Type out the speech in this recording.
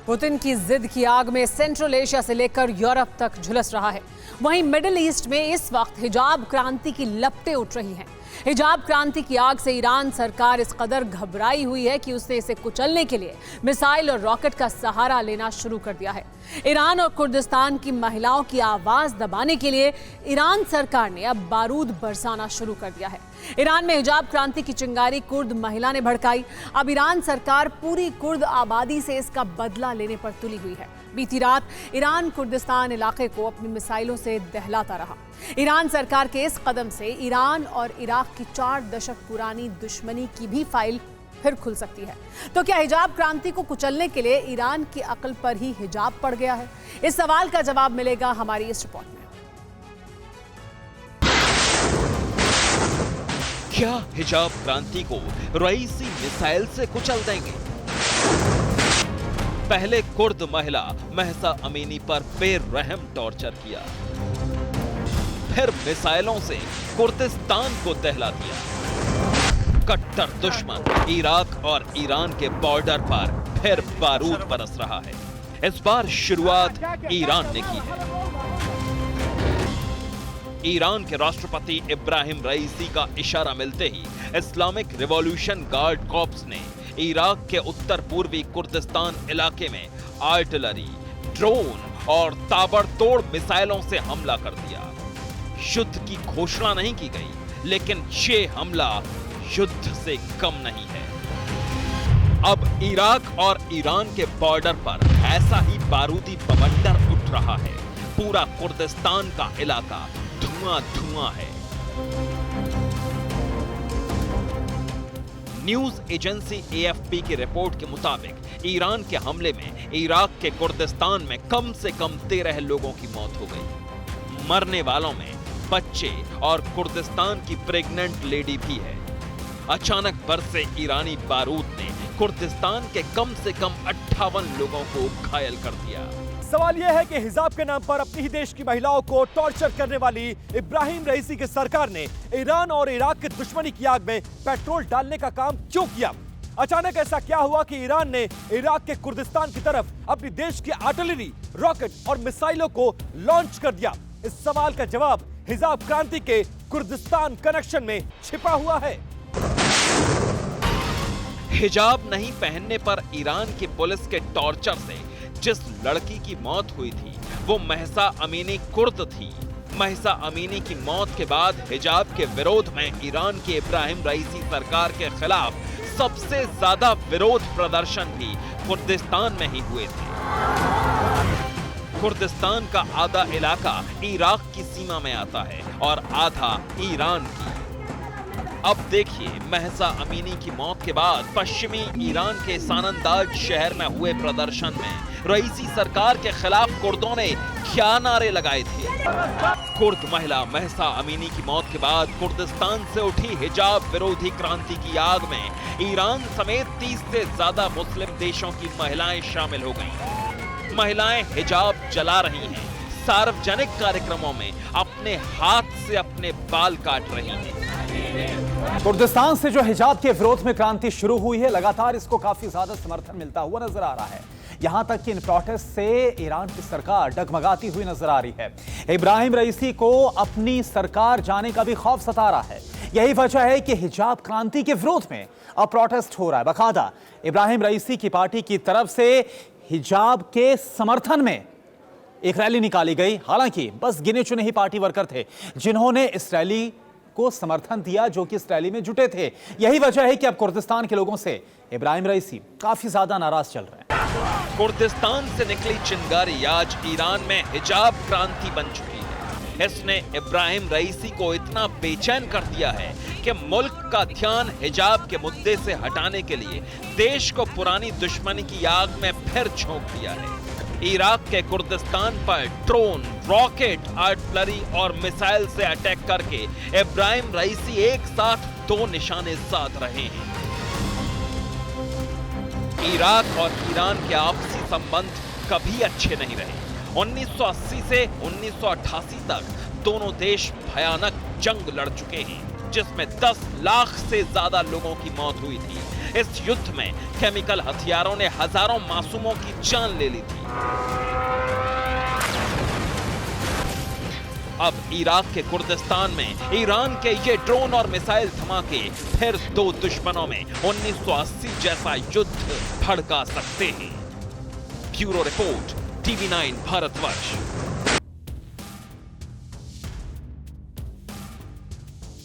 Putin की जिद की आग में सेंट्रल एशिया से लेकर यूरोप तक झुलस रहा है। वहीं मिडिल ईस्ट में इस वक्त हिजाब क्रांति की लपटें उठ रही हैं। हिजाब क्रांति की आग से ईरान सरकार इस कदर घबराई हुई है कि उसने इसे कुचलने के लिए मिसाइल और रॉकेट का सहारा लेना शुरू कर दिया है। ईरान और कुर्दिस्तान की महिलाओं की आवाज दबाने के लिए ईरान सरकार ने अब बारूद बरसाना शुरू कर दिया है। ईरान में हिजाब क्रांति की चिंगारी कुर्द महिला ने भड़काई। अब ईरान सरकार पूरी कुर्द आबादी से इसका बदला लेने पर तुली हुई है। बीती रात ईरान कुर्दिस्तान इलाके को अपनी मिसाइलों से दहलाता रहा। ईरान सरकार के इस कदम से ईरान और इराक की 4 दशक पुरानी दुश्मनी की भी फाइल फिर खुल सकती है। तो क्या हिजाब क्रांति को कुचलने के लिए ईरान की अक्ल पर ही हिजाब पड़ गया है? इस सवाल का जवाब मिलेगा हमारी इस रिपोर्ट में। क्या हिजाब क्रांति को रईसी मिसाइल से कुचल देंगे? पहले कुर्द महिला महसा अमीनी पर बेरहम टॉर्चर किया, फिर मिसाइलों से कुर्दिस्तान को दहला दिया। कट्टर दुश्मन इराक और ईरान के बॉर्डर पर फिर बारूद बरस रहा है। इस बार शुरुआत ईरान ने की है। ईरान के राष्ट्रपति इब्राहिम रईसी का इशारा मिलते ही इस्लामिक रिवॉल्यूशन गार्ड कॉर्प्स ने इराक के उत्तर पूर्वी कुर्दिस्तान इलाके में आर्टिलरी, ड्रोन और ताबड़तोड़ मिसाइलों से हमला कर दिया। युद्ध की घोषणा नहीं की गई, लेकिन ये हमला युद्ध से कम नहीं है। अब इराक और ईरान के बॉर्डर पर ऐसा ही बारूदी बवंडर उठ रहा है। पूरा कुर्दिस्तान का इलाका धुआं-धुआं है। न्यूज एजेंसी एएफपी की रिपोर्ट के मुताबिक ईरान के हमले में इराक के कुर्दिस्तान में कम से कम 13 लोगों की मौत हो गई। मरने वालों में बच्चे और कुर्दिस्तान की प्रेग्नेंट लेडी भी है। अचानक बरसे ईरानी बारूद ने कुर्दिस्तान के कम से कम 58 लोगों को घायल कर दिया। सवाल यह है कि हिजाब के नाम पर अपनी ही देश की महिलाओं को टॉर्चर करने वाली इब्राहिम रईसी की सरकार ने ईरान और इराक की दुश्मनी की आग में पेट्रोल डालने का काम क्यों किया? अचानक ऐसा क्या हुआ कि ईरान ने इराक के कुर्दिस्तान की तरफ अपनी देश की आर्टिलरी, रॉकेट और मिसाइलों को लॉन्च कर दिया? इस सवाल का जवाब हिजाब क्रांति के कुर्दिस्तान कनेक्शन में छिपा हुआ है। हिजाब नहीं पहनने पर ईरान की पुलिस के टॉर्चर से जिस लड़की की मौत हुई थी वो महसा अमीनी कुर्द थी। महसा अमीनी की मौत के बाद हिजाब के विरोध में ईरान की इब्राहिम रईसी सरकार के खिलाफ सबसे ज्यादा विरोध प्रदर्शन भी कुर्दिस्तान में ही हुए थे। कुर्दिस्तान का आधा इलाका इराक की सीमा में आता है और आधा ईरान की। अब देखिए, महसा अमीनी की मौत के बाद पश्चिमी ईरान के सानंदाज शहर में हुए प्रदर्शन में रईसी सरकार के खिलाफ कुर्दों ने क्या नारे लगाए थे। कुर्द महिला महसा अमीनी की मौत के बाद कुर्दिस्तान से उठी हिजाब विरोधी क्रांति की आग में ईरान समेत 30 से ज्यादा मुस्लिम देशों की महिलाएं शामिल हो गईं। महिलाएं हिजाब जला रही हैं, सार्वजनिक कार्यक्रमों में अपने हाथ से अपने बाल काट रही हैं। कुर्दिस्तान से जो हिजाब के विरोध में क्रांति शुरू हुई है, लगातार इसको काफी ज्यादा समर्थन मिलता हुआ नजर आ रहा है। यहां तक कि इन प्रोटेस्ट से ईरान की सरकार डगमगाती हुई नजर आ रही है। इब्राहिम रईसी को अपनी सरकार जाने का भी खौफ सता रहा है। यही वजह है कि हिजाब क्रांति के विरोध में अब प्रोटेस्ट हो रहा है। बकायदा इब्राहिम रईसी की पार्टी की तरफ से हिजाब के समर्थन में एक रैली निकाली गई। हालांकि बस गिने चुने ही पार्टी वर्कर थे जिन्होंने इस रैली को समर्थन दिया, जो कि इस रैली में जुटे थे। यही वजह है कि अब कुर्दिस्तान के लोगों से इब्राहिम रईसी काफी ज्यादा नाराज चल रहे हैं। कुर्दिस्तान से निकली चिंगारी आज ईरान में हिजाब क्रांति बन चुकी है। इसने इब्राहिम रईसी को इतना बेचैन कर दिया है कि मुल्क का ध्यान हिजाब के मुद्दे से हटाने के लिए देश को पुरानी दुश्मनी की आग में फिर झोंक दिया है। इराक के कुर्दिस्तान पर ड्रोन, रॉकेट, आर्टिलरी और मिसाइल से अटैक करके इब्राहिम रईसी एक साथ 2 निशाने साध रहे हैं। इराक और ईरान के आपसी संबंध कभी अच्छे नहीं रहे। 1980 से 1988 तक दोनों देश भयानक जंग लड़ चुके हैं, जिसमें 10 लाख से ज्यादा लोगों की मौत हुई थी। इस युद्ध में केमिकल हथियारों ने हजारों मासूमों की जान ले ली थी। अब इराक के कुर्दिस्तान में ईरान के ये ड्रोन और मिसाइल धमाके फिर दो दुश्मनों में 1980 जैसा युद्ध भड़का सकते हैं। Bureau report, TV9 Bharatvarsh.